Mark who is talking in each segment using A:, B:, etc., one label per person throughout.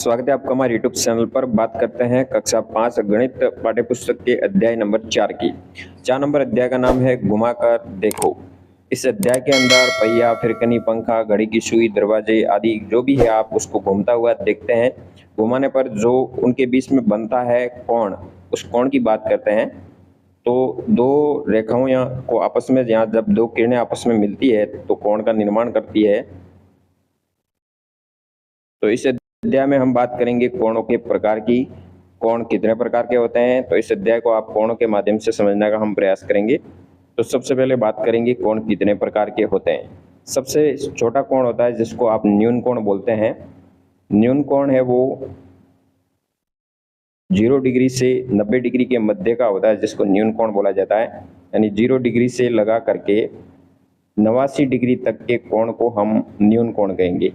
A: स्वागत है आपका हमारे YouTube चैनल पर। बात करते हैं कक्षा 5 गणित पाठ्यपुस्तक के अध्याय नंबर 4 की। 4 नंबर अध्याय का नाम है घुमाकर देखो। इस अध्याय के अंदर पहिया, फिरकनी, पंखा, घड़ी की सुई, दरवाजे आदि जो भी है आप उसको घूमता हुआ देखते हैं। घुमाने पर जो उनके बीच में बनता है कोण, उस कोण की बात करते हैं। तो दो रेखाओं या को आपस में यहाँ जब दो किरणें आपस में मिलती है तो कोण का निर्माण करती है। तो इस अध्याय में हम बात करेंगे कोणों के प्रकार की। कोण कितने प्रकार के होते हैं, तो इस अध्याय को आप कोणों के माध्यम से समझने का हम प्रयास करेंगे। तो सबसे पहले बात करेंगे कोण कितने प्रकार के होते हैं। सबसे छोटा कोण होता है जिसको आप न्यून कोण बोलते हैं। न्यून कोण है वो 0 डिग्री से 90 डिग्री के मध्य का होता है, जिसको न्यून कोण बोला जाता है। यानी 0 डिग्री से लगा करके 89 डिग्री तक के कोण को हम न्यून कोण कहेंगे।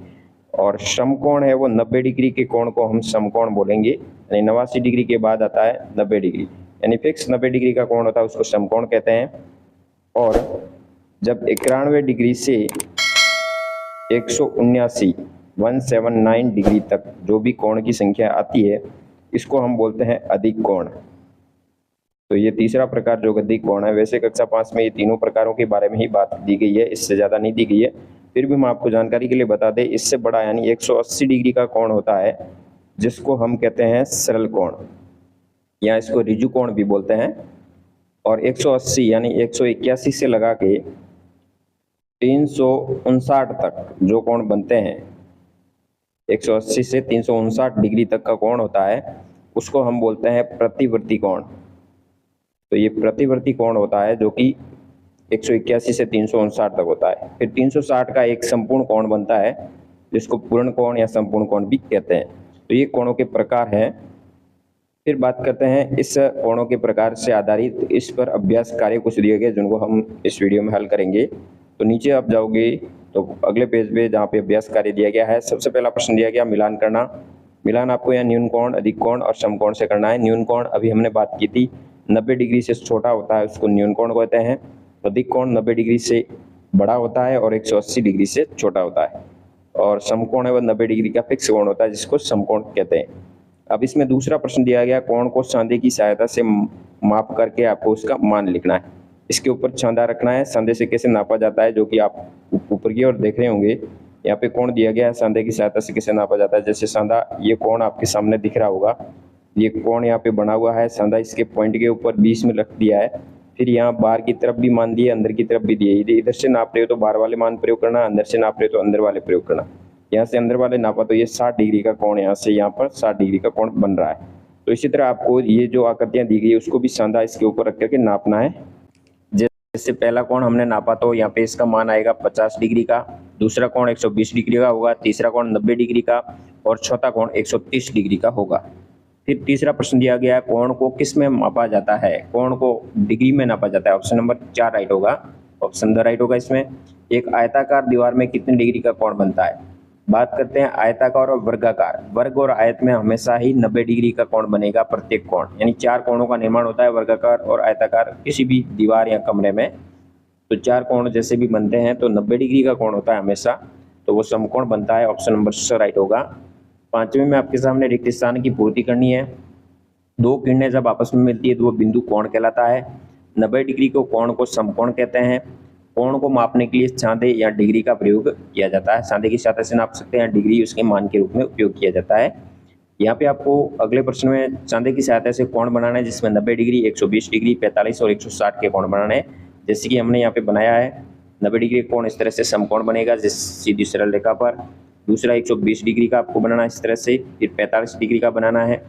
A: और समकोण है वो 90 डिग्री के कोण को हम समकोण बोलेंगे। यानी 89 डिग्री के बाद आता है 90 डिग्री, यानी फिक्स 90 डिग्री का कोण होता है उसको समकोण कहते हैं। और जब 91 डिग्री से 179 डिग्री तक जो भी कोण की संख्या आती है इसको हम बोलते हैं अधिक कोण। तो ये तीसरा प्रकार जो अधिक कोण है। वैसे कक्षा 5 में ये तीनों प्रकारों के बारे में ही बात दी गई है, इससे ज़्यादा नहीं दी गई है। फिर भी हम आपको जानकारी के लिए बता दें, इससे बड़ा यानी 180 डिग्री का कोण होता है जिसको हम कहते हैं सरल कोण, या इसको ऋजु कोण भी बोलते हैं। और 180 यानी 181 से लगा के 359 तक जो कोण बनते हैं, 180 से 359 डिग्री तक का कोण होता है उसको हम बोलते हैं प्रतिवर्ती कोण। तो ये प्रतिवर्ती कोण होता है जो कि 181 से 359 तक होता है। फिर 360 का एक संपूर्ण कोण बनता है जिसको पूर्ण कोण या संपूर्ण कोण भी कहते हैं। तो ये कोणों के प्रकार हैं। फिर बात करते हैं इस कोणों के प्रकार से आधारित इस पर अभ्यास कार्य कुछ दिए गए जिनको हम इस वीडियो में हल करेंगे। तो नीचे आप जाओगे तो अगले पेज पे जहाँ पे अभ्यास कार्य दिया गया है, सबसे पहला प्रश्न दिया गया मिलान करना। मिलान आपको यहाँ न्यून कोण, अधिक कोण और समकोण से करना है। न्यून कोण अभी हमने बात की थी, 90 डिग्री से छोटा होता है उसको न्यून कोण कहते हैं। अधिक कोण 90 डिग्री से बड़ा होता है और 180 डिग्री से छोटा होता है। और समकोण है वह 90 डिग्री का फिक्स कोण होता है जिसको समकोण कहते हैं। अब इसमें दूसरा प्रश्न दिया गया, कोण को सांधे की सहायता से माप करके आपको उसका मान लिखना है। इसके ऊपर सांधा रखना है। सांधे से कैसे नापा जाता है जो कि आप ऊपर की ओर देख रहे होंगे। यहाँ पे कोण दिया गया है, सांधे की सहायता से कैसे नापा जाता है। जैसे सांधा, ये कोण आपके सामने दिख रहा होगा, ये कोण यहाँ पे बना हुआ है। सांधा इसके पॉइंट के ऊपर 20 में रख दिया है। फिर यहाँ बाहर की तरफ भी मान दिए, अंदर की तरफ भी दिए। इधर से नाप रहे हो तो बाहर वाले मान प्रयोग करना, अंदर से नाप रहे हो तो अंदर वाले प्रयोग करना। यहाँ से अंदर वाले नापा तो ये 60 डिग्री का कोण, यहाँ से यहाँ पर 60 डिग्री का कोण बन रहा है। तो इसी तरह आपको ये जो आकृतियाँ दी गई है उसको भी सांधा इसके ऊपर रख करके नापना है। जैसे पहला कोण हमने नापा तो यहाँ पे इसका मान आएगा 50 डिग्री का, दूसरा कोण 120 डिग्री का होगा, तीसरा कोण 90 डिग्री का और चौथा कोण 130 डिग्री का होगा। फिर तीसरा प्रश्न दिया गया है, कोण को किस में मापा जाता है। कोण को डिग्री में नापा जाता है। ऑप्शन नंबर 4 राइट होगा, ऑप्शन द राइट होगा। इसमें एक आयताकार दीवार में कितने डिग्री का कोण बनता है। बात करते हैं आयताकार और वर्गाकार। वर्ग और आयत में हमेशा ही 90 डिग्री का कोण बनेगा प्रत्येक कोण, यानी 4 कोणों का निर्माण होता है वर्गाकार और आयताकार किसी भी दीवार या कमरे में। तो 4 कोण जैसे भी बनते हैं तो 90 डिग्री का कोण होता है हमेशा, तो वो समकोण बनता है। ऑप्शन नंबर 6 राइट होगा। 5वें में आपके सामने रिक्त स्थान की पूर्ति करनी है। दो किरणें जब आपस में मिलती है तो वो बिंदु कोण कहलाता है। 90 डिग्री को कोण को समकोण कहते हैं। कोण को मापने के लिए सांधे या डिग्री का प्रयोग किया जाता है। सांधे की सहायता से नाप सकते हैं, डिग्री उसके मान के रूप में उपयोग किया जाता है। यहाँ पे आपको अगले प्रश्न में सांधे की सहायता से कोण बनाना है जिसमें 90 डिग्री, 120 डिग्री, 45 और 160 के कोण बनाने हैं। जैसे कि हमने यहाँ पे बनाया है 90 डिग्री कोण इस तरह से समकोण बनेगा जिस सीधी सरल रेखा पर। दूसरा 120 डिग्री का आपको बनाना है इस तरह से, फिर 45 डिग्री का बनाना है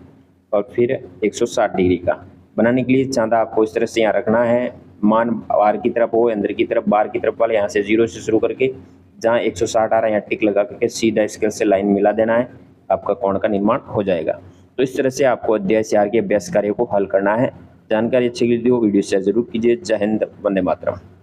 A: और फिर 160 डिग्री का। बनाने के लिए सांधा आपको इस तरह से यहाँ रखना है। मान बाहर की तरफ हो, अंदर की तरफ, बाहर की तरफ वाले यहाँ से 0 से शुरू करके जहाँ 160 आ रहा है यहाँ टिक लगा करके सीधा स्केल से लाइन मिला देना है, आपका कोण का निर्माण हो जाएगा। तो इस तरह से आपको अध्याय 4 के अभ्यास कार्य को हल करना है। जानकारी अच्छी लगी हो वीडियो शेयर जरूर कीजिए। जय हिंद, वंदे मातरम।